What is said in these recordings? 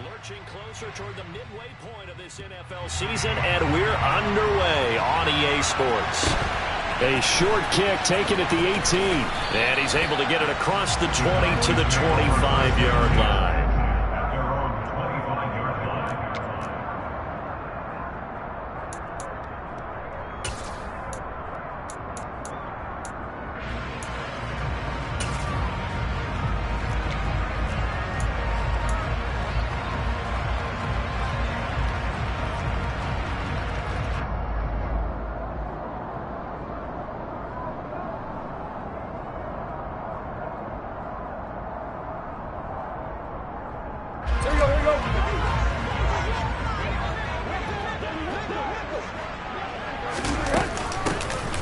Lurching closer toward the midway point of this NFL season, and we're underway on EA Sports. A short kick taken at the 18. And he's able to get it across the 20 to the 25-yard line.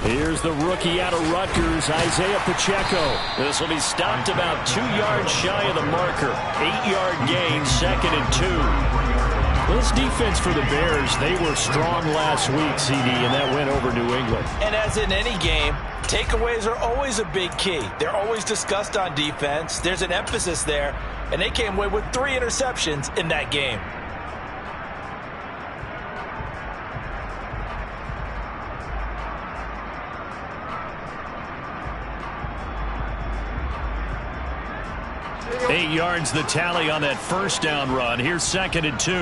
Here's the rookie out of Rutgers, Isaiah Pacheco. This will be stopped about 2 yards shy of the marker. 8-yard gain, 2nd and 2. This defense for the Bears, they were strong last week, CD, and that went over New England. And as in any game, takeaways are always a big key. They're always discussed on defense. There's an emphasis there, and they came away with 3 interceptions in that game. Eight yards the tally on that first down run. Here's 2nd and 2.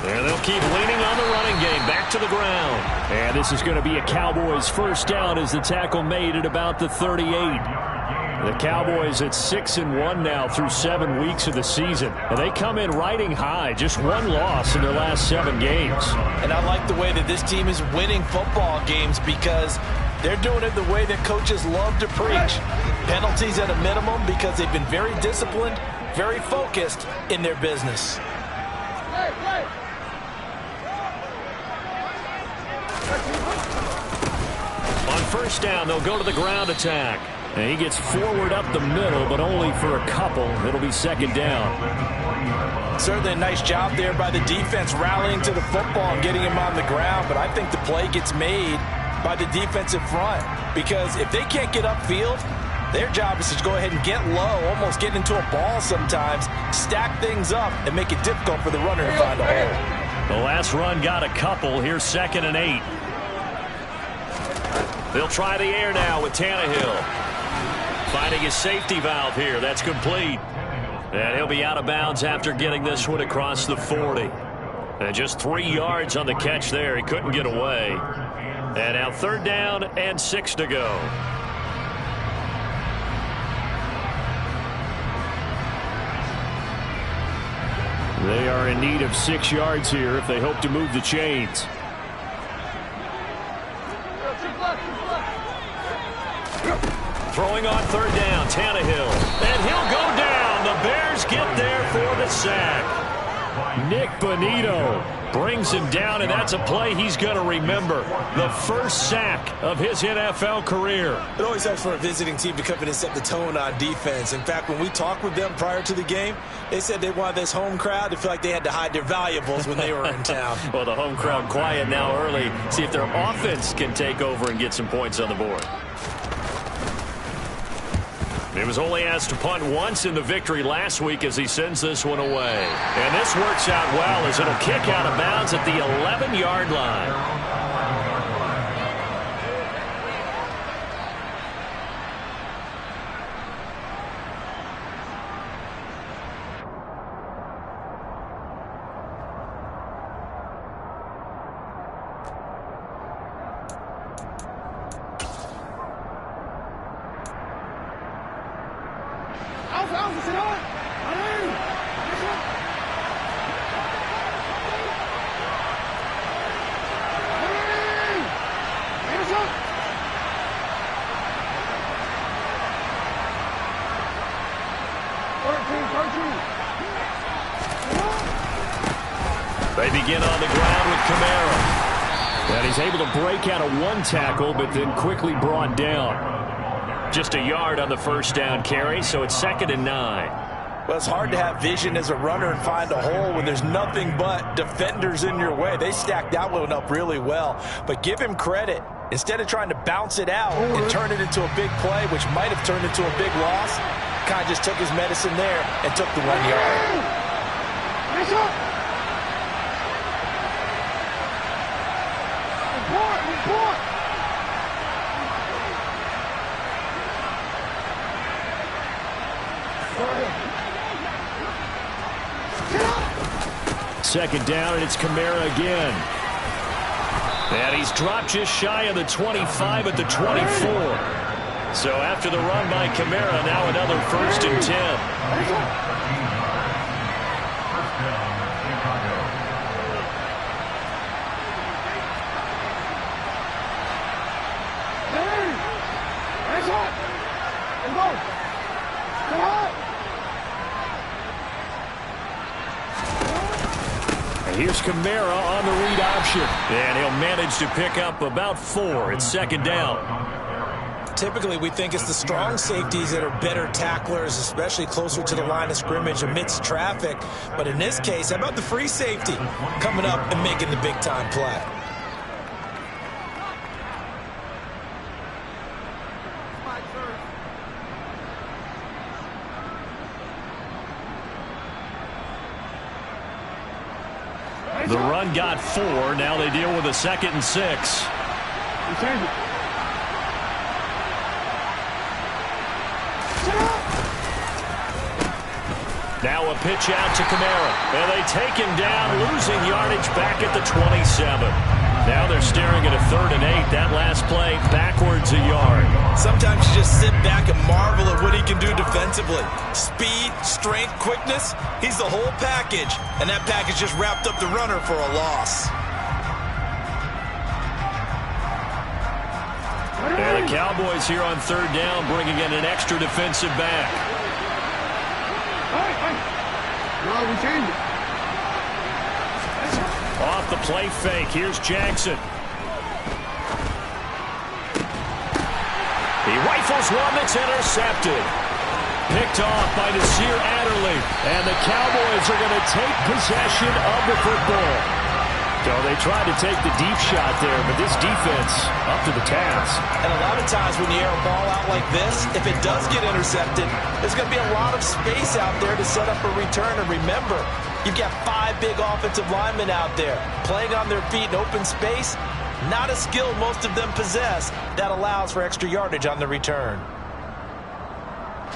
There they'll keep leaning on the running game. Back to the ground. And this is going to be a Cowboys first down as the tackle made at about the 38. The Cowboys at 6-1 now through 7 weeks of the season. And they come in riding high. Just 1 loss in their last 7 games. And I like the way that this team is winning football games because they're doing it the way that coaches love to preach. Penalties at a minimum because they've been very disciplined, very focused in their business. On first down, they'll go to the ground attack. And he gets forward up the middle, but only for a couple. It'll be 2nd down. Certainly a nice job there by the defense rallying to the football and getting him on the ground. But I think the play gets made by the defensive front, because if they can't get upfield, their job is to go ahead and get low, almost get into a ball sometimes, stack things up, and make it difficult for the runner to find a hole. The last run got a couple. Here's 2nd and 8. They'll try the air now with Tannehill. Finding his safety valve here. That's complete. And he'll be out of bounds after getting this one across the 40. And just 3 yards on the catch there. He couldn't get away. And now 3rd down and 6 to go. They are in need of 6 yards here if they hope to move the chains. Throwing on 3rd down, Tannehill. And he'll go down. The Bears get there for the sack. Nick Bonito brings him down, and that's a play he's going to remember. The first sack of his NFL career. It always helps for a visiting team to come in and set the tone on defense. In fact, when we talked with them prior to the game, they said they wanted this home crowd to feel like they had to hide their valuables when they were in town. Well, the home crowd quiet now early. See if their offense can take over and get some points on the board. He was only asked to punt once in the victory last week as he sends this one away. And this works out well as it'll kick out of bounds at the 11-yard line. They begin on the ground with Kamara. And he's able to break out of one tackle, but then quickly brought down. Just a yard on the first down carry, so it's 2nd and 9. Well, it's hard to have vision as a runner and find a hole when there's nothing but defenders in your way. They stacked that one up really well. But give him credit. Instead of trying to bounce it out and turn it into a big play, which might have turned into a big loss, kind of just took his medicine there and took the 1 yard. Second down, and it's Kamara again. And he's dropped just shy of the 25 at the 24. So after the run by Kamara, now another 1st and 10. Here's Kamara on the read option. And he'll manage to pick up about 4. It's 2nd down. Typically, we think it's the strong safeties that are better tacklers, especially closer to the line of scrimmage amidst traffic. But in this case, how about the free safety coming up and making the big-time play? The run got 4. Now they deal with a 2nd and 6. Now a pitch out to Kamara. And they take him down, losing yardage back at the 27. Now they're staring at a 3rd and 8. That last play backwards a yard. Sometimes you just sit back and marvel at what he can do defensively. Speed, strength, quickness. He's the whole package. And that package just wrapped up the runner for a loss. And the Cowboys here on 3rd down, bringing in an extra defensive back. Off the play fake, here's Jackson. He rifles one that's intercepted. Picked off by Nasir Adderley. And the Cowboys are going to take possession of the football. So they tried to take the deep shot there, but this defense up to the task. And a lot of times when you air a ball out like this, if it does get intercepted, there's going to be a lot of space out there to set up a return. And remember, you've got 5 big offensive linemen out there playing on their feet in open space. Not a skill most of them possess that allows for extra yardage on the return.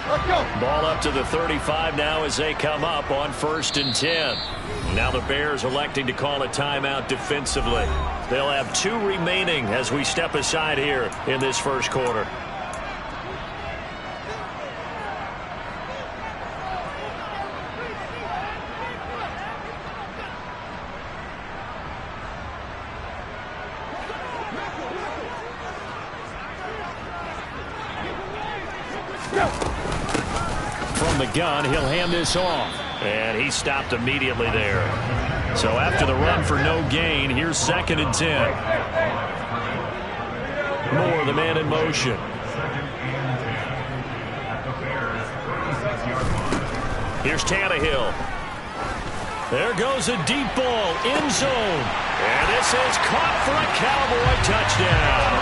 Let's go. Ball up to the 35 now as they come up on 1st and 10. Now the Bears electing to call a timeout defensively. They'll have 2 remaining as we step aside here in this 1st quarter. From the gun, he'll hand this off. And he stopped immediately there. So after the run for no gain, here's 2nd and 10. Moore, the man in motion. Here's Tannehill. There goes a deep ball, end zone. And this is caught for a Cowboy touchdown.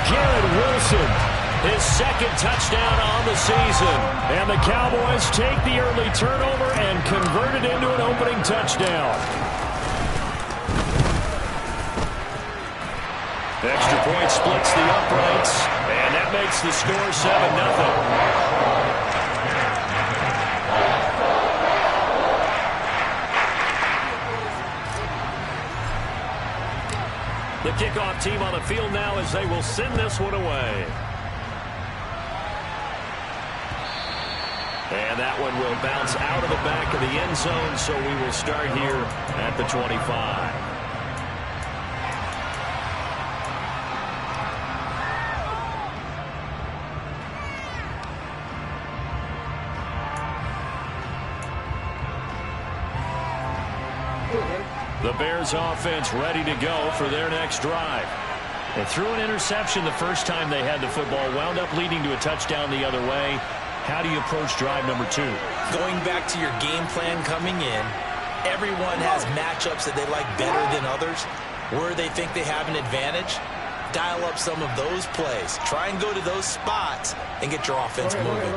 Garrett Wilson. His 2nd touchdown on the season. And the Cowboys take the early turnover and convert it into an opening touchdown. Extra point splits the uprights. And that makes the score 7-0. The kickoff team on the field now as they will send this one away. And that one will bounce out of the back of the end zone, so we will start here at the 25. The Bears offense ready to go for their next drive. They threw an interception the first time they had the football, wound up leading to a touchdown the other way. How do you approach drive number 2? Going back to your game plan coming in, everyone has matchups that they like better than others, where they think they have an advantage. dial up some of those plays. Try and go to those spots and get your offense moving.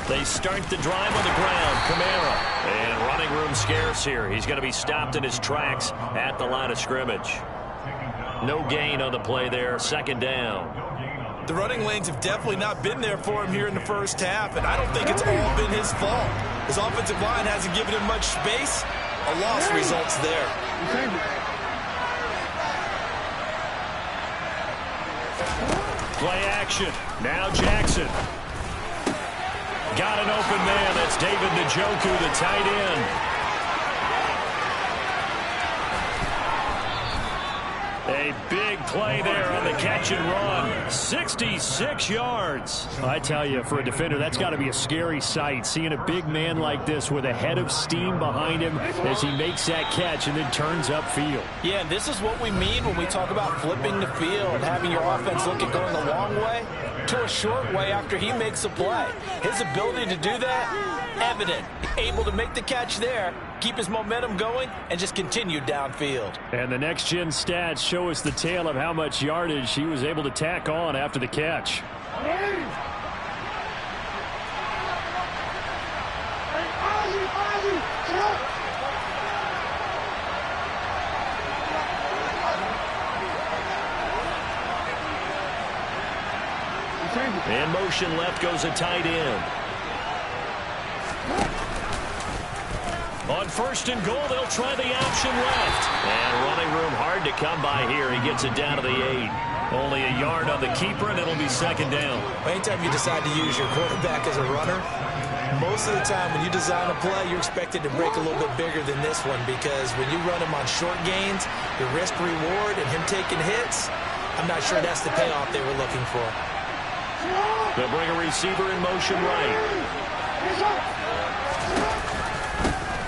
They start the drive on the ground. Kamara. And running room scarce here. He's going to be stopped in his tracks at the line of scrimmage. No gain on the play there. Second down. The running lanes have definitely not been there for him here in the first half, and I don't think it's all been his fault. His offensive line hasn't given him much space. A loss results there. Play action. Now Jackson. Got an open man. That's David Njoku, the tight end. A big play there on the catch and run. 66 yards. I tell you, for a defender, that's got to be a scary sight, seeing a big man like this with a head of steam behind him as he makes that catch and then turns upfield. Yeah, and this is what we mean when we talk about flipping the field, having your offense look at going a long way to a short way after he makes a play. His ability to do that, evident. Able to make the catch there, keep his momentum going, and just continue downfield. And the next-gen stats show us the tale of how much yardage he was able to tack on after the catch. In motion left goes a tight end. On first and goal, they'll try the option left. And running room hard to come by here. He gets it down to the 8. Only a yard on the keeper, and it'll be second down. Anytime you decide to use your quarterback as a runner, most of the time when you design a play, you're expected to break a little bit bigger than this one, because when you run him on short gains, the risk-reward and him taking hits, I'm not sure that's the payoff they were looking for. They'll bring a receiver in motion right.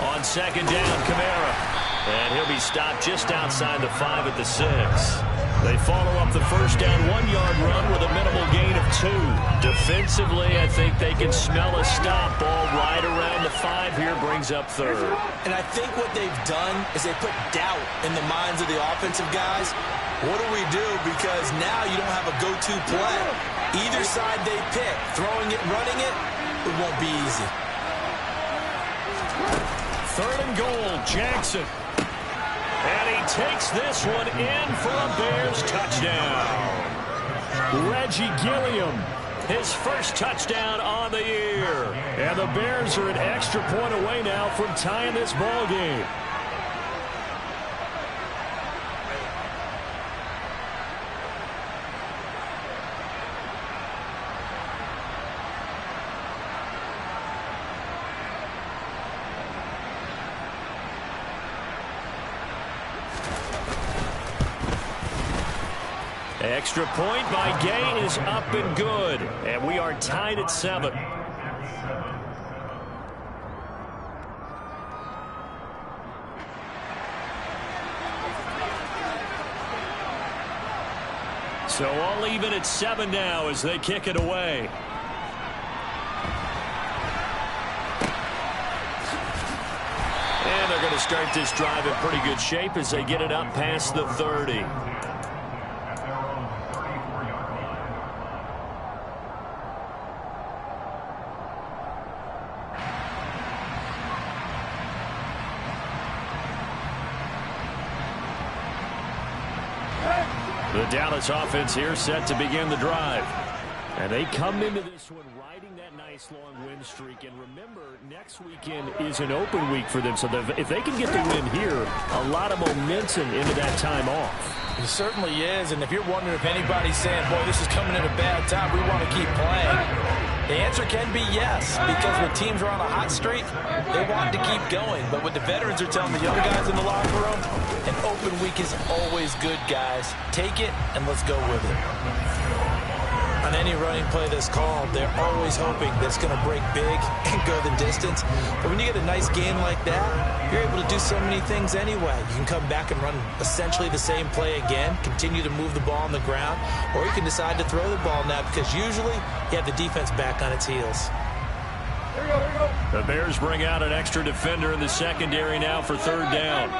On second down, Kamara. And he'll be stopped just outside the 5 at the 6. They follow up the first down 1-yard run with a minimal gain of 2. Defensively, I think they can smell a stop. Ball right around the 5 here, brings up third. And I think what they've done is they put doubt in the minds of the offensive guys. What do we do? Because now you don't have a go-to play. Either side they pick, throwing it, running it, it won't be easy. Third and goal, Jackson. And he takes this one in for a Bears touchdown. Reggie Gilliam, his first touchdown on the year. And the Bears are an extra point away now from tying this ball game. Extra point by Gay is up and good. And we are tied at 7. So all even at 7 now as they kick it away. And they're going to start this drive in pretty good shape as they get it up past the 30. The Dallas offense here set to begin the drive. And they come into this one riding that nice long win streak. And remember, next weekend is an open week for them. So if they can get the win here, a lot of momentum into that time off. It certainly is. And if you're wondering if anybody's saying, boy, this is coming at a bad time, we want to keep playing, the answer can be yes. Because when teams are on a hot streak, they want to keep going. But what the veterans are telling the young guys in the locker room, an open week is always good, guys. Take it and let's go with it. On any running play that's called, they're always hoping that it's going to break big and go the distance. But when you get a nice game like that, you're able to do so many things anyway. You can come back and run essentially the same play again, continue to move the ball on the ground, or you can decide to throw the ball now because usually you have the defense back on its heels. The Bears bring out an extra defender in the secondary now for third down.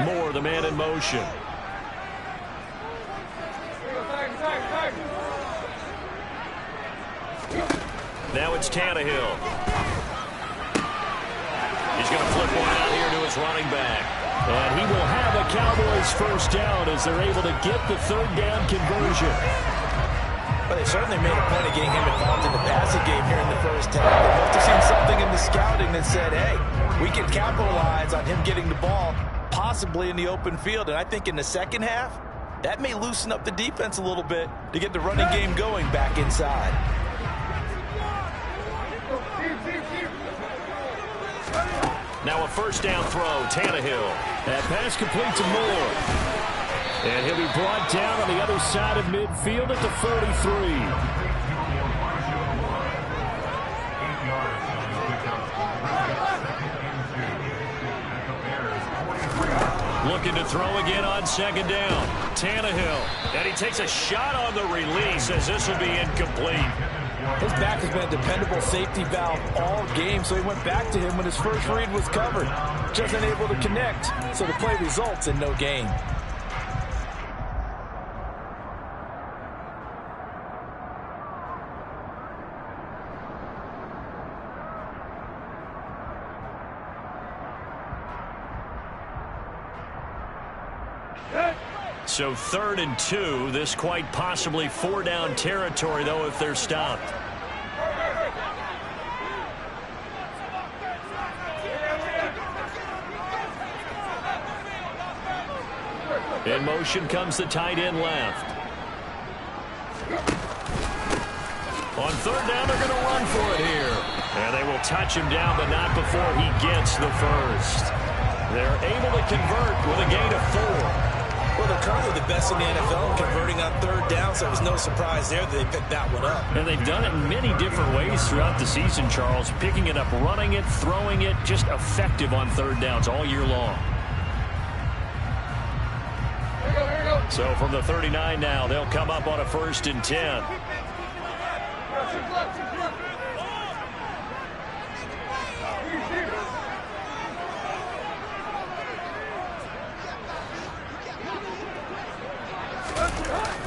Moore, the man in motion. Now it's Tannehill. He's going to flip one out here to his running back. And he will have a Cowboys first down as they're able to get the third down conversion. Well, they certainly made a point of getting him involved in the passing game here in the first half. They must have seen something in the scouting that said, hey, we can capitalize on him getting the ball, possibly in the open field. And I think in the second half, that may loosen up the defense a little bit to get the running game going back inside. Now a first down throw, Tannehill. That pass complete to Moore. And he'll be brought down on the other side of midfield at the 43. Looking to throw again on second down. Tannehill. And he takes a shot on the release as this will be incomplete. His back has been a dependable safety valve all game, so he went back to him when his first read was covered. Just unable to connect, so the play results in no gain. So 3rd and 2. This quite possibly 4-down territory, though, if they're stopped. In motion comes the tight end left. On 3rd down, they're going to run for it here. And they will touch him down, but not before he gets the first. They're able to convert with a gain of 4. Well, they're currently the best in the NFL converting on 3rd down, so it was no surprise there that they picked that one up. And they've done it in many different ways throughout the season, Charles. Picking it up, running it, throwing it, just effective on 3rd downs all year long. So from the 39 now, they'll come up on a 1st and 10.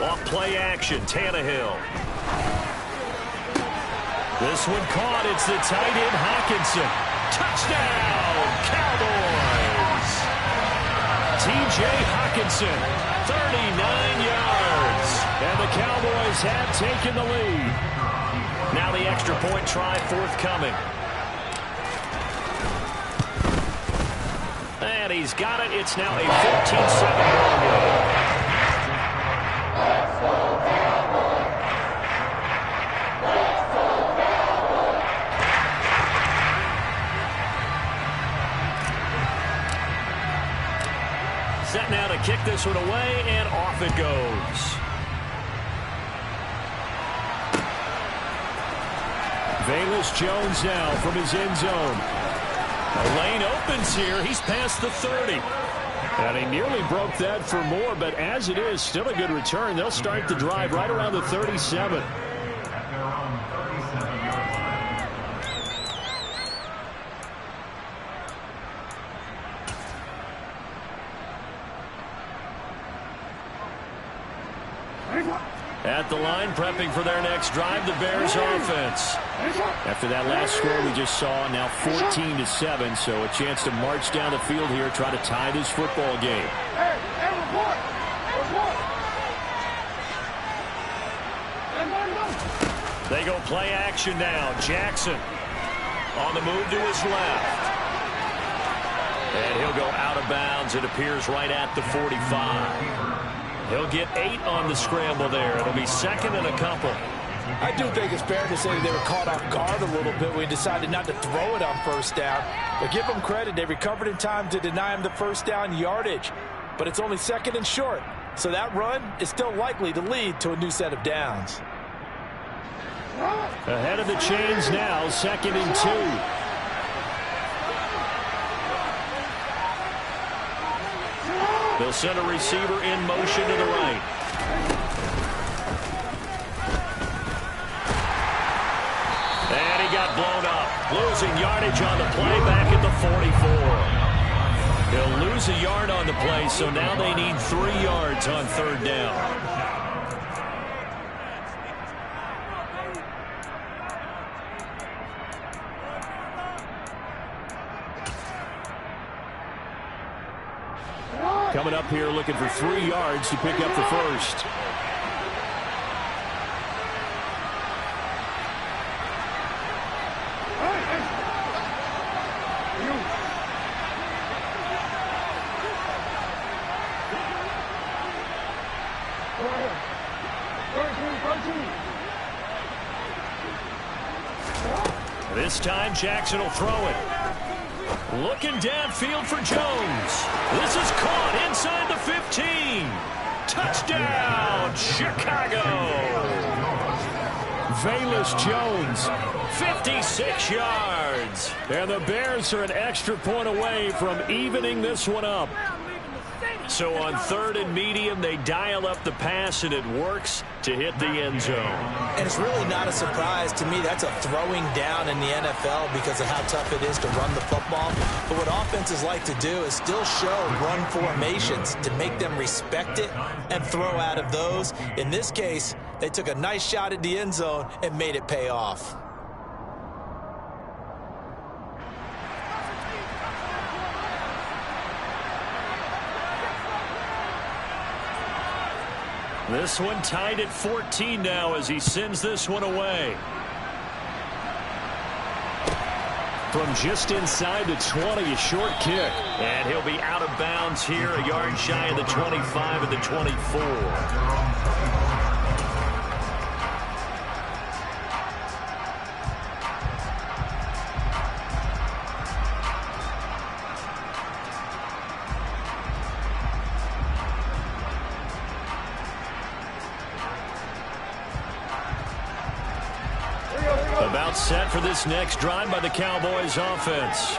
Off play action, Tannehill. This one caught. It's the tight end, Hockenson. Touchdown, Cowboys. T.J. Hockenson, 39 yards. And the Cowboys have taken the lead. Now the extra point try forthcoming. And he's got it. It's now a 14-7 ball game. Set now to kick this one away, and off it goes. Velus Jones now from his end zone. A lane opens here. He's past the 30. And he nearly broke that for Moore, but as it is, still a good return. They'll start the drive right around the 37. At the line, prepping for their next drive, the Bears offense. After that last score we just saw, now 14-7, so a chance to march down the field here, try to tie this football game. They go play action now. Jackson on the move to his left. And he'll go out of bounds. It appears right at the 45. He'll get 8 on the scramble there. It'll be 2nd and a couple. I do think it's fair to say that they were caught off guard a little bit when we decided not to throw it on 1st down. But give them credit. They recovered in time to deny him the 1st down yardage. But it's only 2nd and short. So that run is still likely to lead to a new set of downs. Ahead of the chains now, 2nd and 2. They'll send a receiver in motion to the right. And he got blown up. Losing yardage on the play back at the 44. He'll lose a yard on the play, so now they need 3 yards on 3rd down. Coming up here looking for 3 yards to pick up the first. This time Jackson will throw it. Looking downfield for Jones. This is caught inside the 15. Touchdown, Chicago. Velus Jones, 56 yards. And the Bears are an extra point away from evening this one up. So on 3rd and medium, they dial up the pass, and it works to hit the end zone. And it's really not a surprise to me. That's a throwing down in the NFL because of how tough it is to run the football. But what offenses like to do is still show run formations to make them respect it and throw out of those. In this case, they took a nice shot at the end zone and made it pay off. This one tied at 14 now as he sends this one away. From just inside the 20, a short kick. And he'll be out of bounds here, a yard shy of the 25 of the 24. About set for this next drive by the Cowboys offense.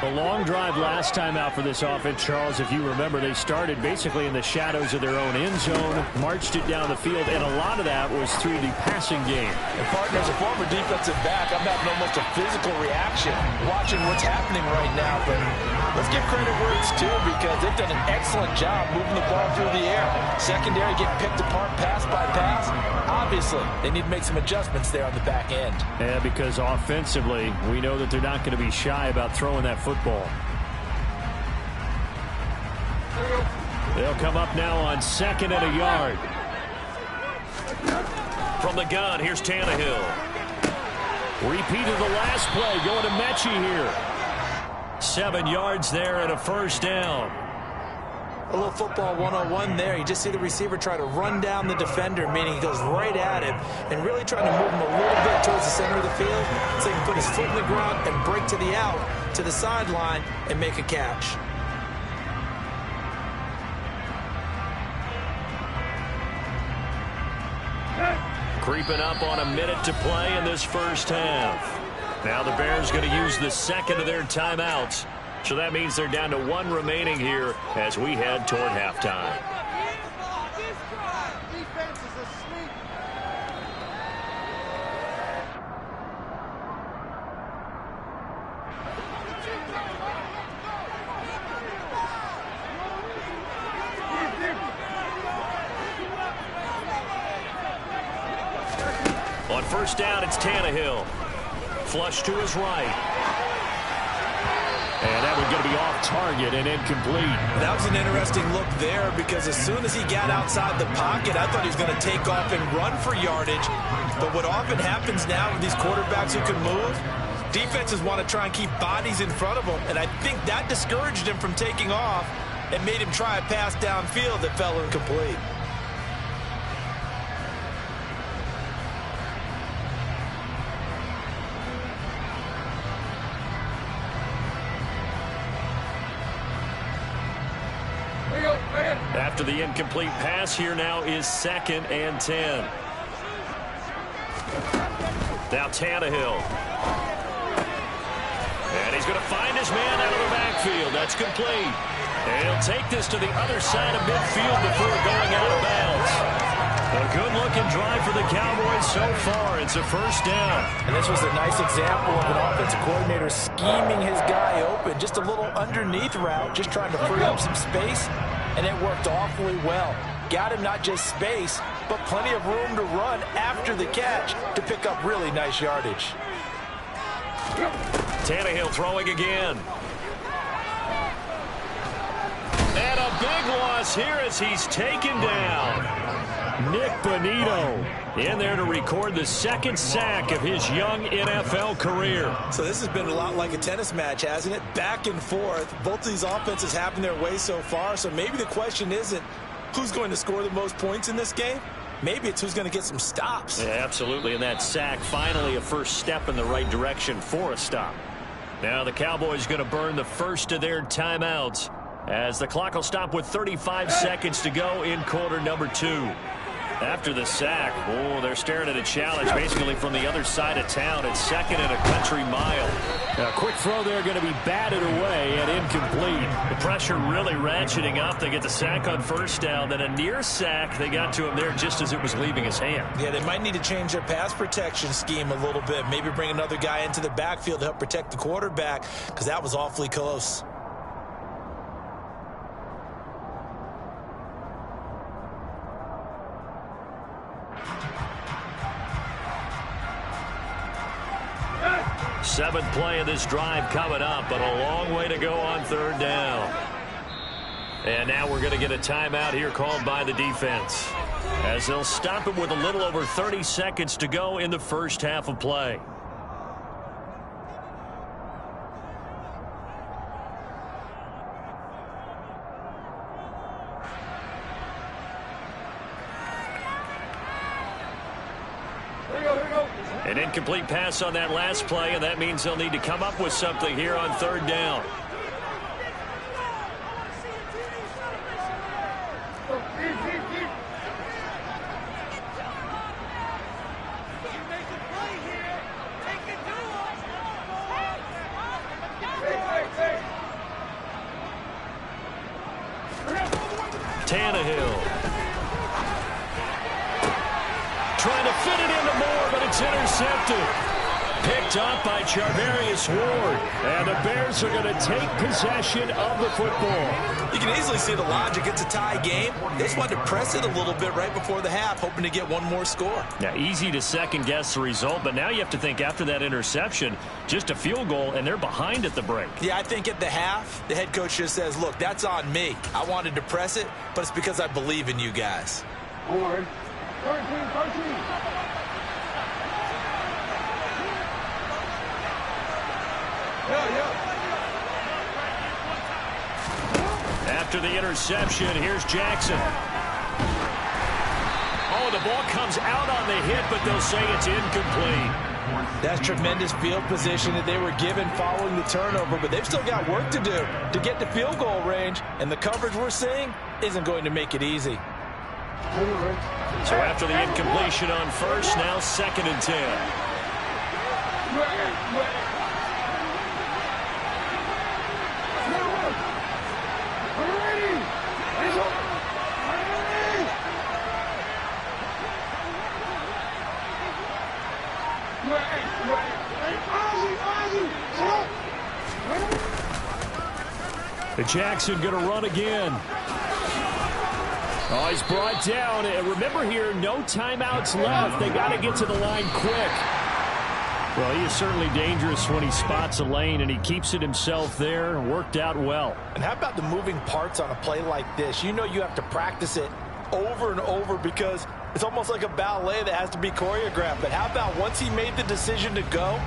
A long drive last time out for this offense, Charles. If you remember, they started basically in the shadows of their own end zone, marched it down the field, and a lot of that was through the passing game. And partner, as a former defensive back, I'm having almost a physical reaction watching what's happening right now. But let's give credit where it's due because they've done an excellent job moving the ball through the air. Secondary getting picked apart pass by pass. Obviously, they need to make some adjustments there on the back end. Yeah, because offensively, we know that they're not going to be shy about throwing that football. They'll come up now on 2nd and a yard. From the gun, here's Tannehill. Repeated the last play, going to Mechie here. 7 yards there and a first down. A little football 101 there. You just see the receiver try to run down the defender, meaning he goes right at him and really trying to move him a little bit towards the center of the field so he can put his foot in the ground and break to the out, to the sideline, and make a catch. Creeping up on a minute to play in this first half. Now the Bears going to use the second of their timeouts. So that means they're down to 1 remaining here as we head toward halftime. On first down, it's Tannehill. Flush to his right. And that was going to be off target and incomplete. That was an interesting look there because as soon as he got outside the pocket, I thought he was going to take off and run for yardage. But what often happens now with these quarterbacks who can move, defenses want to try and keep bodies in front of them. And I think that discouraged him from taking off and made him try a pass downfield that fell incomplete. After the incomplete pass, here now is 2nd and 10. Now Tannehill. And he's going to find his man out of the backfield. That's complete. And he'll take this to the other side of midfield before going out of bounds. A good-looking drive for the Cowboys so far. It's a first down. And this was a nice example of an offensive coordinator scheming his guy open. Just a little underneath route, just trying to free up some space, and it worked awfully well. Got him not just space, but plenty of room to run after the catch to pick up really nice yardage. Tannehill throwing again. And a big loss here as he's taken down. Nick Bonito in there to record the second sack of his young NFL career. So this has been a lot like a tennis match, hasn't it? Back and forth. Both of these offenses having their way so far. So maybe the question isn't who's going to score the most points in this game. Maybe it's who's going to get some stops. Yeah, absolutely. And that sack, finally a first step in the right direction for a stop. Now the Cowboys going to burn the first of their timeouts as the clock will stop with 35 seconds to go in quarter number 2. After the sack, they're staring at a challenge basically from the other side of town. It's second and a country mile. A quick throw there going to be batted away and incomplete. The pressure really ratcheting up. They get the sack on first down, then a near sack. They got to him there just as it was leaving his hand. Yeah, they might need to change their pass protection scheme a little bit. Maybe bring another guy into the backfield to help protect the quarterback because that was awfully close. Seventh play of this drive coming up, but a long way to go on third down. And now we're going to get a timeout here called by the defense, as they'll stop it with a little over 30 seconds to go in the first half of play. An incomplete pass on that last play, and that means they'll need to come up with something here on third down. Tannehill trying to fit it into Moore, but it's intercepted. Picked up by Charvarius Ward. And the Bears are going to take possession of the football. You can easily see the logic. It's a tie game. They just wanted to press it a little bit right before the half, hoping to get one more score. Yeah, easy to second-guess the result, but now you have to think after that interception, just a field goal, and they're behind at the break. Yeah, I think at the half, the head coach just says, look, that's on me. I wanted to press it, but it's because I believe in you guys. Forward. 13. After the interception, here's Jackson. Oh, the ball comes out on the hit, but they'll say it's incomplete. That's tremendous field position that they were given following the turnover, but they've still got work to do to get to field goal range, and the coverage we're seeing isn't going to make it easy. So after the incompletion on first, now 2nd and 10. The Jackson going to run again. Oh, he's brought down. And remember here, no timeouts left. They got to get to the line quick. Well, he is certainly dangerous when he spots a lane, and he keeps it himself there. Worked out well. And how about the moving parts on a play like this? You know you have to practice it over and over because it's almost like a ballet that has to be choreographed. But how about once he made the decision to go,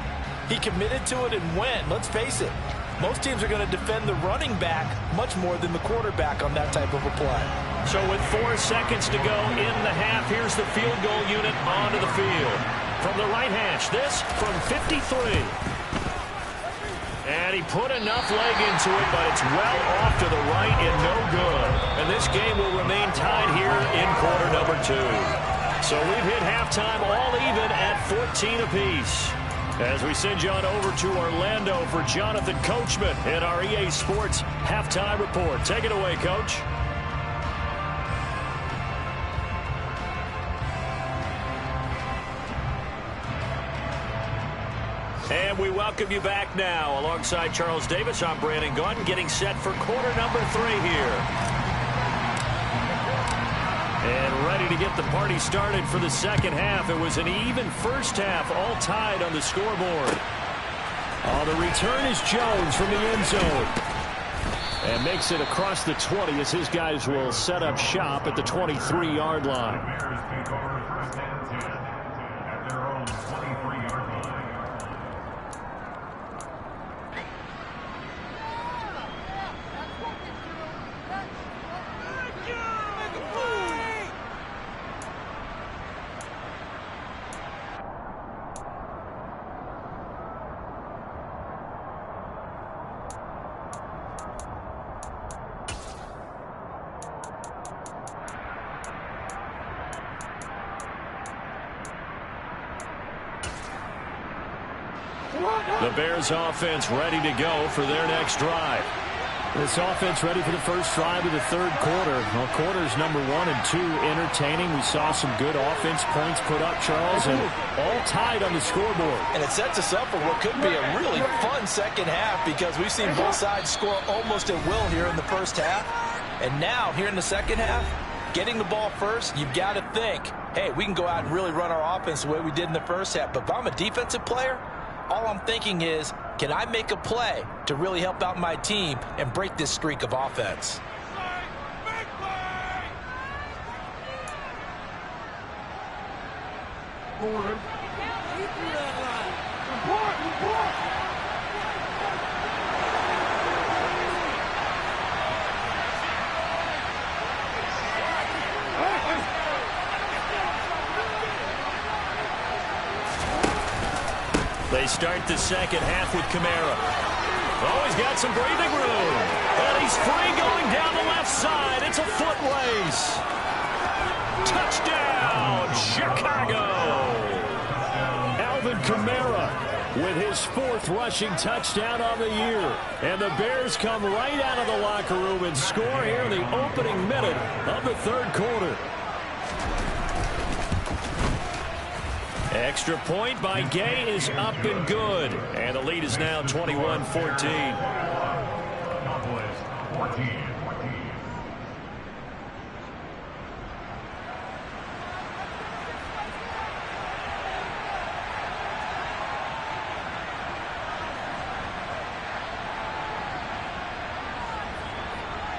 he committed to it and went. Let's face it, most teams are going to defend the running back much more than the quarterback on that type of a play. So with 4 seconds to go in the half, here's the field goal unit onto the field. From the right hash, this from 53. And he put enough leg into it, but it's well off to the right and no good. And this game will remain tied here in quarter number 2. So we've hit halftime all even at 14 apiece. As we send you on over to Orlando for Jonathan Coachman in our EA Sports Halftime Report. Take it away, Coach. And we welcome you back now. Alongside Charles Davis, I'm Brandon Gaudin, getting set for quarter number 3 here. And ready to get the party started for the second half. It was an even first half, all tied on the scoreboard. The return is Jones from the end zone. And makes it across the 20 as his guys will set up shop at the 23-yard line. The Bears offense ready to go for their next drive. This offense ready for the first drive of the third quarter. Well, quarters number 1 and 2 entertaining. We saw some good offense points put up, Charles, and all tied on the scoreboard. And it sets us up for what could be a really fun second half because we've seen both sides score almost at will here in the first half. And now, here in the second half, getting the ball first, you've got to think, hey, we can go out and really run our offense the way we did in the first half. But if I'm a defensive player, all I'm thinking is, can I make a play to really help out my team and break this streak of offense? They start the second half with Kamara. Oh, he's got some breathing room. And he's free going down the left side. It's a foot race. Touchdown, Chicago. Alvin Kamara with his 4th rushing touchdown on the year. And the Bears come right out of the locker room and score here in the opening minute of the third quarter. Extra point by Gay is up and good. And the lead is now 21-14.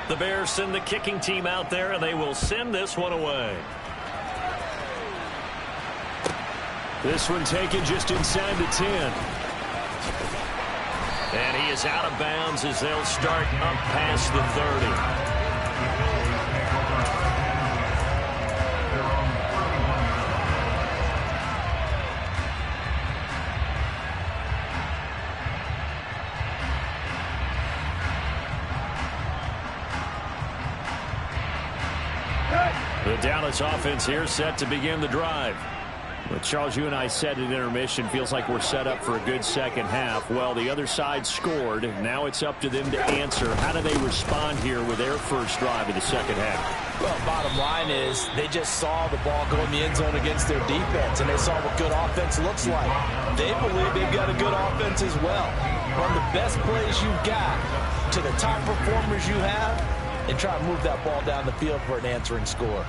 The Bears send the kicking team out there, and they will send this one away. This one taken just inside the 10. And he is out of bounds as they'll start up past the 30. The Dallas offense here set to begin the drive. Well, Charles, you and I said at intermission, feels like we're set up for a good second half. Well, the other side scored. Now it's up to them to answer. How do they respond here with their first drive of the second half? Well, bottom line is they just saw the ball go in the end zone against their defense, and they saw what good offense looks like. They believe they've got a good offense as well. Run the best plays you've got to the top performers you have and try to move that ball down the field for an answering score.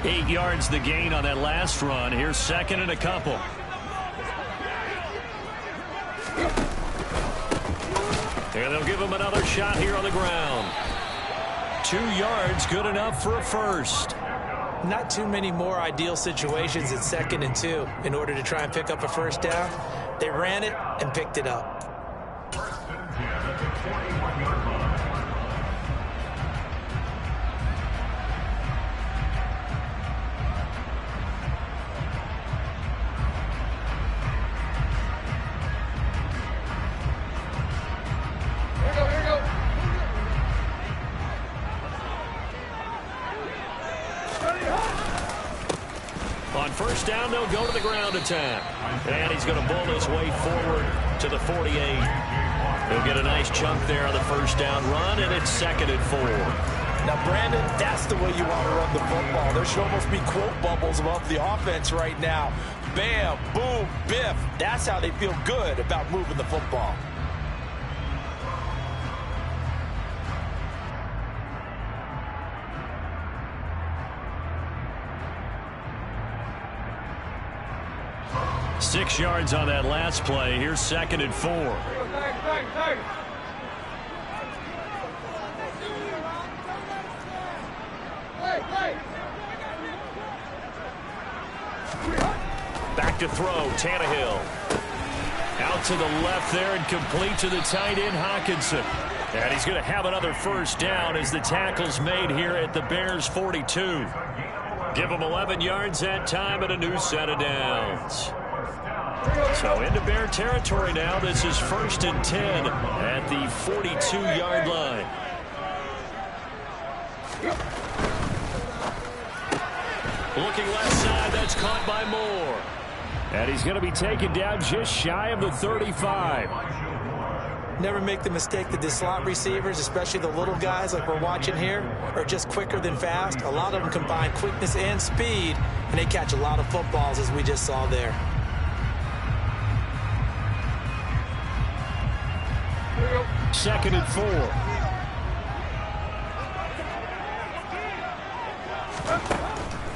8 yards the gain on that last run. Here's second and a couple. And they'll give him another shot here on the ground. 2 yards, good enough for a first. Not too many more ideal situations at 2nd and 2 in order to try and pick up a first down. They ran it and picked it up. On first down, they'll go to the ground attack. And he's going to bull his way forward to the 48. He'll get a nice chunk there on the first down run, and it's 2nd and 4. Now, Brandon, that's the way you want to run the football. There should almost be quote bubbles above the offense right now. Bam, boom, biff. That's how they feel good about moving the football. Six yards on that last play. Here's 2nd and 4. Back to throw, Tannehill. Out to the left there and complete to the tight end, Hockenson. And he's going to have another first down as the tackle's made here at the Bears' 42. Give him 11 yards that time and a new set of downs. So into Bear territory now. This is 1st and 10 at the 42-yard line. Looking left side, that's caught by Moore. And he's going to be taken down just shy of the 35. Never make the mistake that the slot receivers, especially the little guys like we're watching here, are just quicker than fast. A lot of them combine quickness and speed, and they catch a lot of footballs, as we just saw there. Second and 4.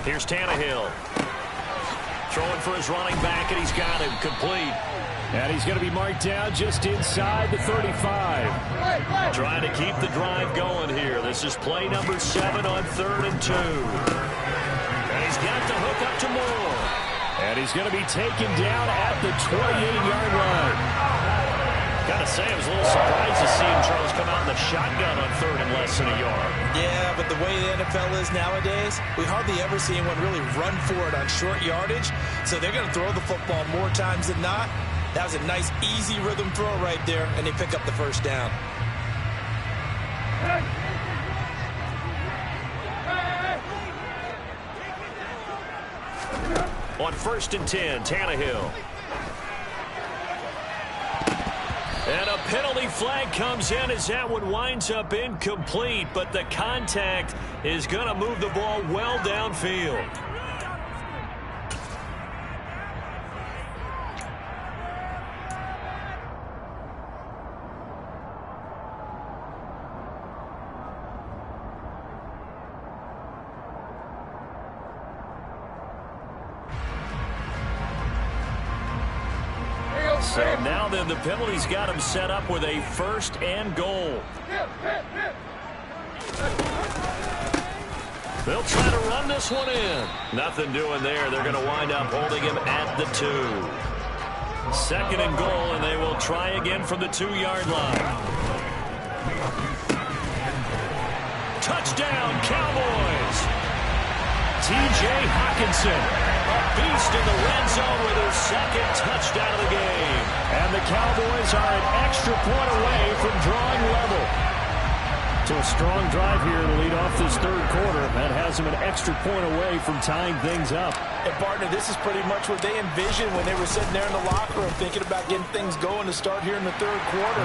Here's Tannehill. Throwing for his running back, and he's got him complete. And he's going to be marked down just inside the 35. Trying to keep the drive going here. This is play number 7 on 3rd and 2. And he's got the hook up to Moore. And he's going to be taken down at the 28-yard line. Gotta say, I was a little surprised to see him, Charles, come out in the shotgun on 3rd and less than a yard. Yeah, but the way the NFL is nowadays, we hardly ever see anyone really run for it on short yardage. So they're going to throw the football more times than not. That was a nice, easy rhythm throw right there, and they pick up the first down. On 1st and 10, Tannehill. And a penalty flag comes in as that one winds up incomplete, but the contact is going to move the ball well downfield. So now then the penalty's got him set up with a 1st and goal. They'll try to run this one in. Nothing doing there. They're going to wind up holding him at the 2. 2nd and goal, and they will try again from the 2-yard line. Touchdown, Cowboys! T.J. Hockenson. Beast in the red zone with his 2nd touchdown of the game. And the Cowboys are an extra point away from drawing level. So a strong drive here to lead off this 3rd quarter. That has them an extra point away from tying things up. And, partner, this is pretty much what they envisioned when they were sitting there in the locker room thinking about getting things going to start here in the 3rd quarter.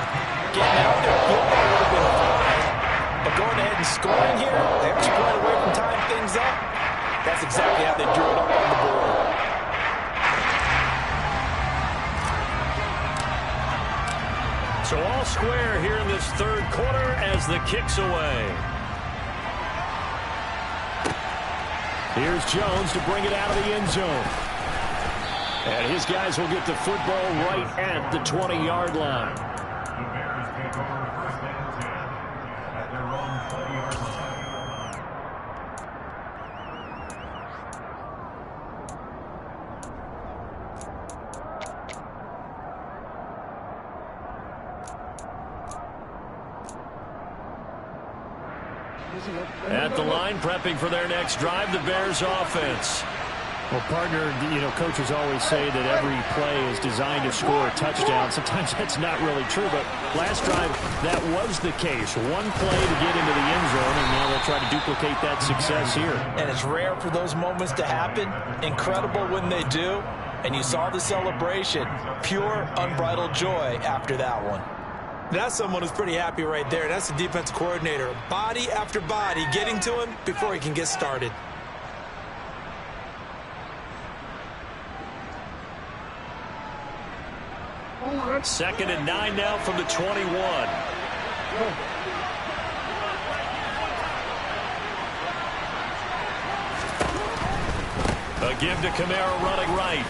Getting out there, field goal would have been fine. But going ahead and scoring here, the extra point away from tying things up, that's exactly how they drew it up on the board. So all square here in this 3rd quarter as the kick's away. Here's Jones to bring it out of the end zone. And his guys will get the football right at the 20-yard line. The Bears take over 1st and 10 at their own 20-yard line. At the line, prepping for their next drive, the Bears offense. Well, partner, you know, coaches always say that every play is designed to score a touchdown. Sometimes that's not really true, but last drive, that was the case. One play to get into the end zone, and now they'll try to duplicate that success here. And it's rare for those moments to happen. Incredible when they do. And you saw the celebration. Pure, unbridled joy after that one. That's someone who's pretty happy right there. That's the defensive coordinator. Body after body getting to him before he can get started. Second and 9 now from the 21. A give to Kamara running right.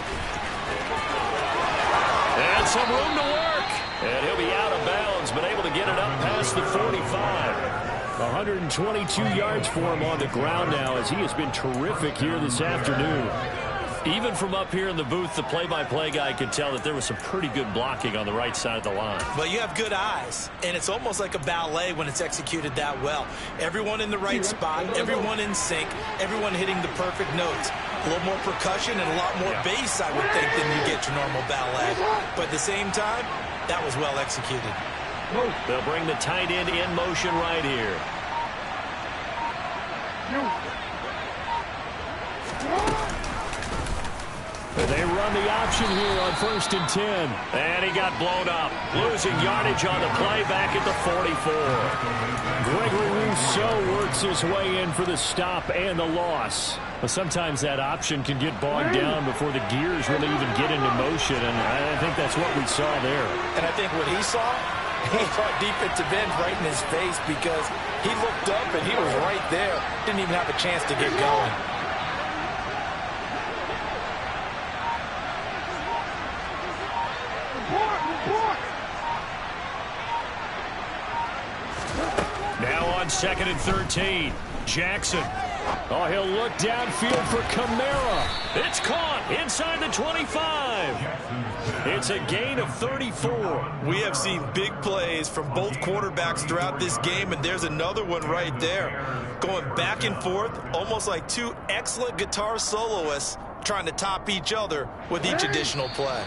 And some room to work. And he'll be out of bounds, but able to get it up past the 45. 122 yards for him on the ground now as he has been terrific here this afternoon. Even from up here in the booth, the play-by-play guy could tell that there was some pretty good blocking on the right side of the line. But you have good eyes, and it's almost like a ballet when it's executed that well. Everyone in the right spot, everyone in sync, everyone hitting the perfect notes. A little more percussion and a lot more bass, I would think, than you get your normal ballet. But at the same time, that was well executed. They'll bring the tight end in motion right here. They run the option here on 1st and 10. And he got blown up. Losing yardage on the play back at the 44. Gregory Rousseau works his way in for the stop and the loss. But sometimes that option can get bogged down before the gears really even get into motion, and I think that's what we saw there. And I think what he saw defensive end right in his face because he looked up and he was right there. Didn't even have a chance to get going. Now on 2nd and 13. Jackson. Oh, he'll look downfield for Kamara. It's caught inside the 25. It's a gain of 34. We have seen big plays from both quarterbacks throughout this game, and there's another one right there. Going back and forth, almost like two excellent guitar soloists trying to top each other with each additional play.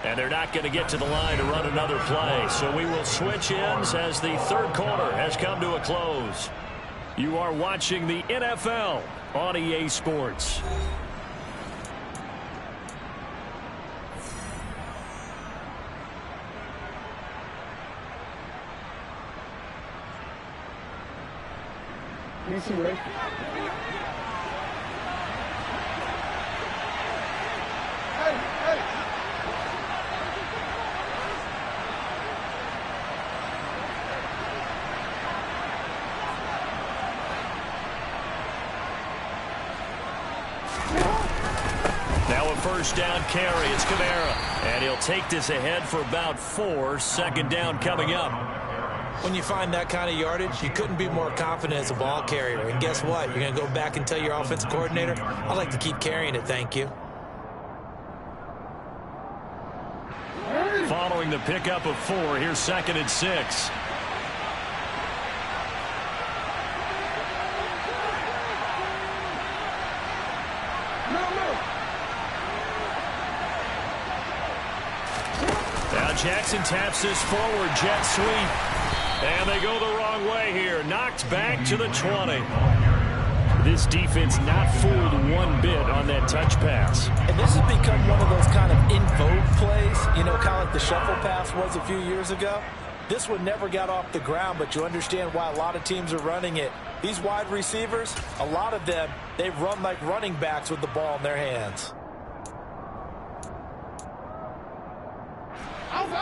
And they're not going to get to the line to run another play, so we will switch ends as the third quarter has come to a close. You are watching the NFL on EA Sports. DC ready? Now a first down carry. It's Kamara. And he'll take this ahead for about 4. Second down coming up. When you find that kind of yardage, you couldn't be more confident as a ball carrier. And guess what? You're going to go back and tell your offensive coordinator, I'd like to keep carrying it, thank you. Following the pickup of 4, here's 2nd and 6. Now Jackson taps this forward jet sweep. And they go the wrong way here. Knocked back to the 20. This defense not fooled one bit on that touch pass. And this has become one of those kind of in vogue plays, you know, kind of like the shuffle pass was a few years ago. This one never got off the ground, but you understand why a lot of teams are running it. These wide receivers, a lot of them, they run like running backs with the ball in their hands.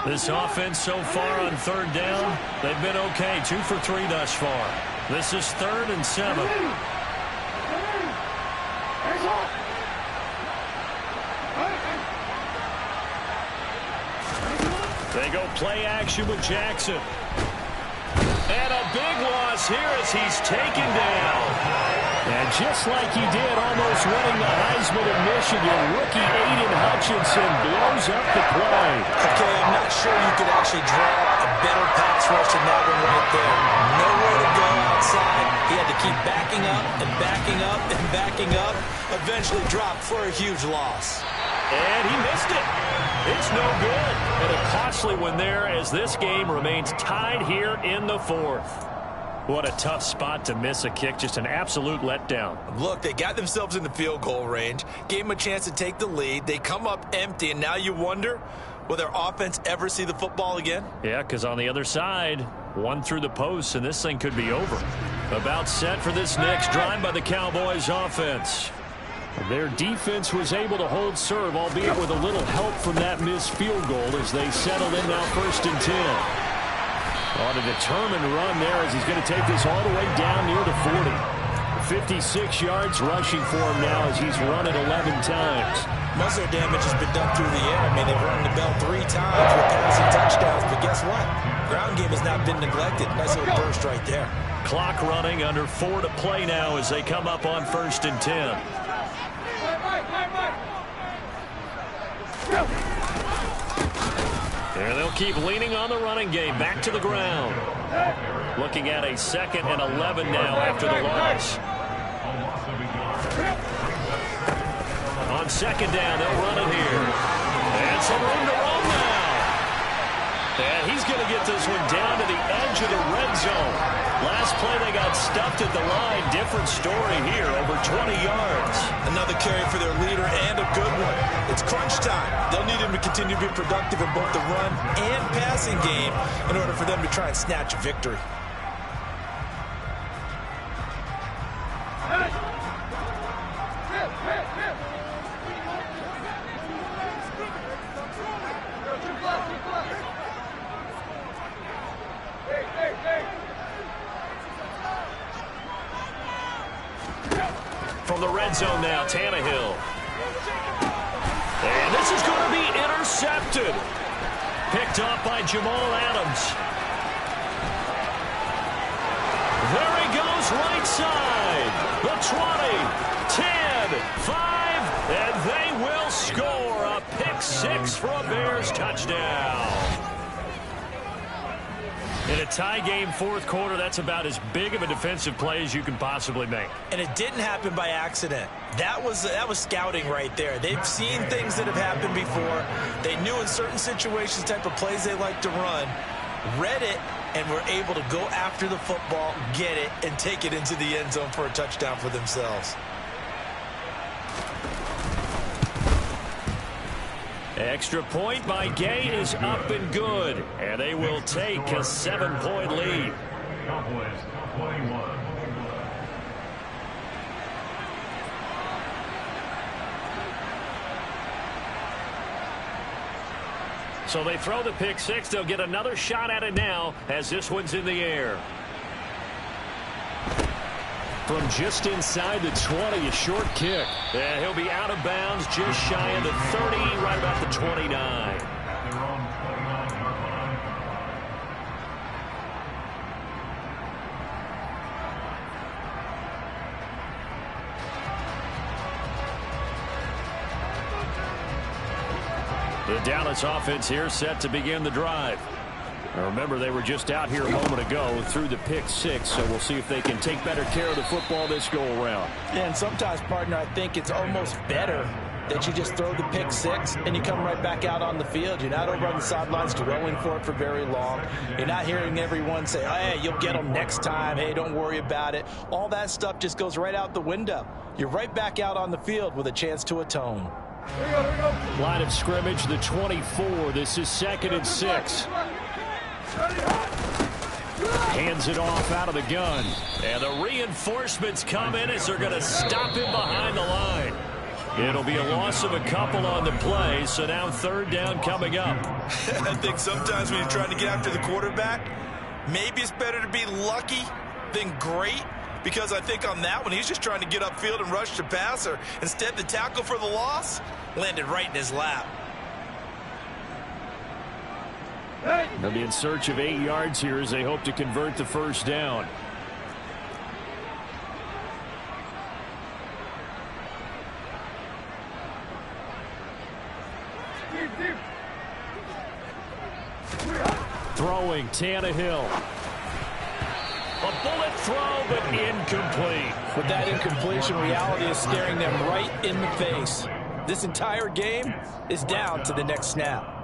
This offense so far on 3rd down, they've been okay. 2 for 3 thus far. This is 3rd and 7. They go play action with Jackson. And a big loss here as he's taken down. And just like he did almost winning the Heisman of Michigan, rookie Aiden Hutchinson blows up the play. Okay, I'm not sure you could actually draw a better pass rush than that one right there. Nowhere to go outside. He had to keep backing up and backing up and backing up. Eventually dropped for a huge loss. And he missed it. It's no good. And a costly one there as this game remains tied here in the 4th. What a tough spot to miss a kick. Just an absolute letdown. Look, they got themselves in the field goal range, gave them a chance to take the lead. They come up empty, and now you wonder, Will their offense ever see the football again? Yeah, because on the other side, one through the post, and this thing could be over. About set for this next drive by the Cowboys offense. Their defense was able to hold serve, albeit with a little help from that missed field goal as they settle in now 1st and 10. On a determined run there as he's going to take this all the way down near the 40. 56 yards rushing for him now as he's run it 11 times. Most of their damage has been done through the air. I mean, they've rung the bell 3 times with passing touchdowns, but guess what? Ground game has not been neglected. Nice little burst right there. Clock running, under 4 to play now as they come up on 1st and 10. And they'll keep leaning on the running game. Back to the ground. Looking at a 2nd and 11 now after the loss. On 2nd down, they'll run it here. And some room to run now. And he's going to get this one down to the edge of the red zone. Last play, they got stuffed at the line. Different story here, over 20 yards. Another carry for their leader and a good one. It's crunch time. They'll need him to continue to be productive in both the run and passing game in order for them to try and snatch a victory. From the red zone now, Tannehill. And this is going to be intercepted. Picked off by Jamal Adams. There he goes, right side. The 20, 10, 5, and they will score a pick-6 for a Bears touchdown. In a tie game, 4th quarter, that's about as big of a defensive play as you can possibly make. And it didn't happen by accident. That was scouting right there. They've seen things that have happened before. They knew in certain situations the type of plays they like to run, read it, and were able to go after the football, get it, and take it into the end zone for a touchdown for themselves. Extra point by Gay is up and good. And they will take a 7-point lead. Cowboys 21. So they throw the pick-6. They'll get another shot at it now as this one's in the air. From just inside the 20, a short kick. And he'll be out of bounds just shy of the 30, right about the 29. At their own 29-yard line. The Dallas offense here set to begin the drive. Now remember, they were just out here a moment ago through the pick-6, so we'll see if they can take better care of the football this go-around. And sometimes, partner, I think it's almost better that you just throw the pick-6 and you come right back out on the field. You're not over on the sidelines dwelling for it for very long. You're not hearing everyone say, oh, hey, you'll get them next time. Hey, don't worry about it. All that stuff just goes right out the window. You're right back out on the field with a chance to atone. Line of scrimmage, the 24. This is 2nd and 6. Hands it off out of the gun. And the reinforcements come in as they're going to stop him behind the line. It'll be a loss of a couple on the play, so now 3rd down coming up. I think sometimes when you're trying to get after the quarterback, maybe it's better to be lucky than great, because I think on that one, he's just trying to get upfield and rush the passer. Instead, the tackle for the loss landed right in his lap. They'll be in search of 8 yards here as they hope to convert the 1st down. Throwing, Tannehill. A bullet throw, but incomplete. With that incompletion, reality is staring them right in the face. This entire game is down to the next snap.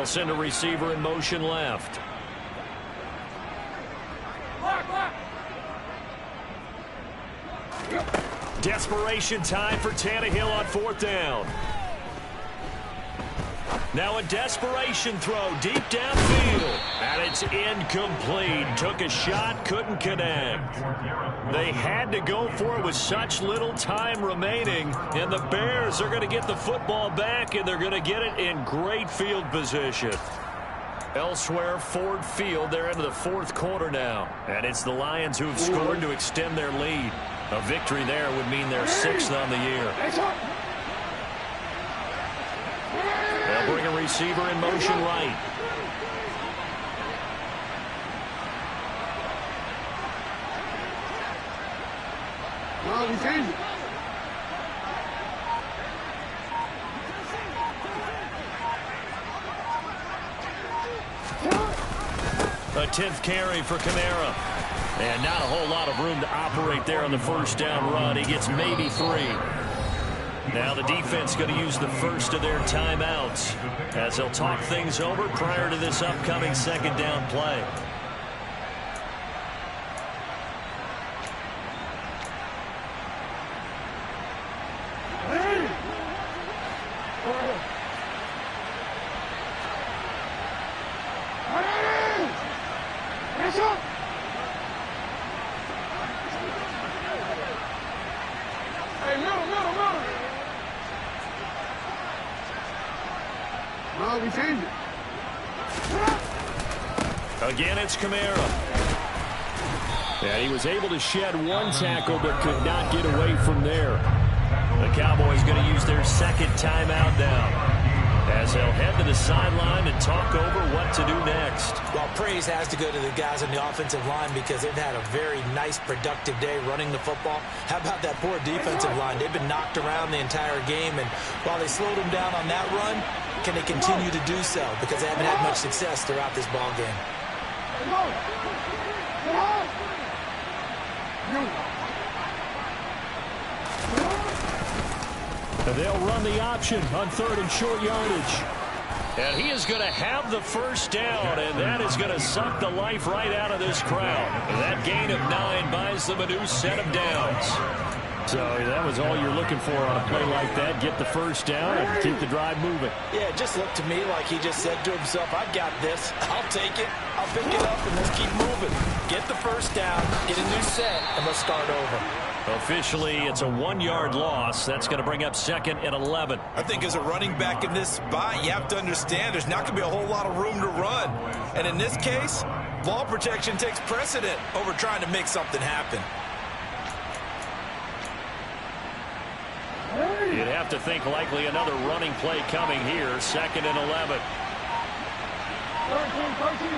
They'll send a receiver in motion left. Desperation time for Tannehill on 4th down. Now a desperation throw deep downfield. And it's incomplete. Took a shot, couldn't connect. They had to go for it with such little time remaining. And the Bears are going to get the football back, and they're going to get it in great field position. Elsewhere, Ford Field, they're into the 4th quarter now. And it's the Lions who have scored to extend their lead. A victory there would mean they're 6th on the year. They'll bring a receiver in motion right. No, we changed it. A 10th carry for Kamara. And not a whole lot of room to operate there on the 1st down run. He gets maybe 3. Now the defense going to use the first of their timeouts as they'll talk things over prior to this upcoming 2nd down play. No, we changed it. Again, it's Kamara. And he was able to shed 1 tackle but could not get away from there. The Cowboys going to use their 2nd timeout now as they'll head to the sideline and talk over what to do next. Well, praise has to go to the guys on the offensive line because they've had a very nice, productive day running the football. How about that poor defensive line? They've been knocked around the entire game, and while they slowed them down on that run, can they continue to do so? Because they haven't had much success throughout this ball game. They'll run the option on 3rd and short yardage. And he is going to have the 1st down, and that is going to suck the life right out of this crowd. That gain of 9 buys them a new set of downs. So that was all you're looking for on a play like that. Get the 1st down and keep the drive moving. Yeah, it just looked to me like he just said to himself, I've got this. I'll take it. I'll pick it up, and let's keep moving. Get the 1st down, get a new set, and let's start over. Officially, it's a 1-yard loss. That's going to bring up 2nd and 11. I think as a running back in this spot, you have to understand there's not going to be a whole lot of room to run. And in this case, ball protection takes precedent over trying to make something happen. You'd have to think likely another running play coming here. 2nd and 11. 13.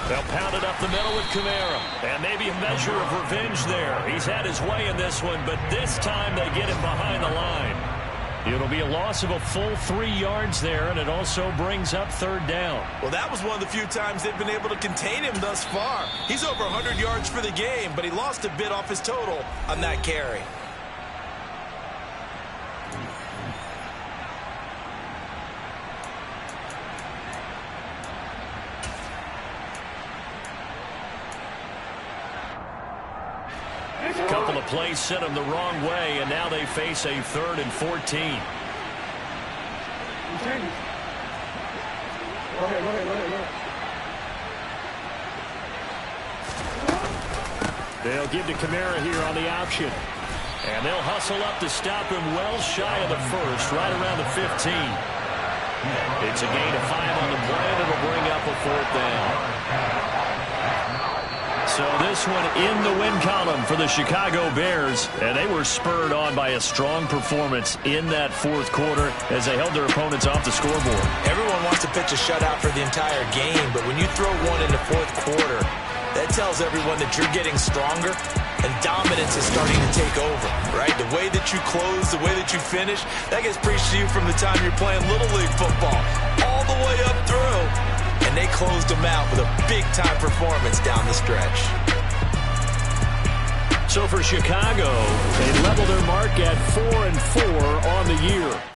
They'll pound it up the middle with Kamara. And maybe a measure of revenge there. He's had his way in this one, but this time they get him behind the line. It'll be a loss of a full 3 yards there, and it also brings up 3rd down. Well, that was one of the few times they've been able to contain him thus far. He's over 100 yards for the game, but he lost a bit off his total on that carry. Couple of plays sent them the wrong way, and now they face a 3rd and 14. Go ahead. They'll give to Kamara here on the option. And they'll hustle up to stop him well shy of the 1st, right around the 15. It's a gain of 5 on the play, and it'll bring up a 4th down. So this one in the win column for the Chicago Bears, and they were spurred on by a strong performance in that 4th quarter as they held their opponents off the scoreboard. Everyone wants to pitch a shutout for the entire game, but when you throw one in the 4th quarter, that tells everyone that you're getting stronger and dominance is starting to take over, right? The way that you close, the way that you finish, that gets preached to you from the time you're playing Little League football all the way up through. And they closed them out with a big-time performance down the stretch. So for Chicago, they level their mark at 4-4 on the year.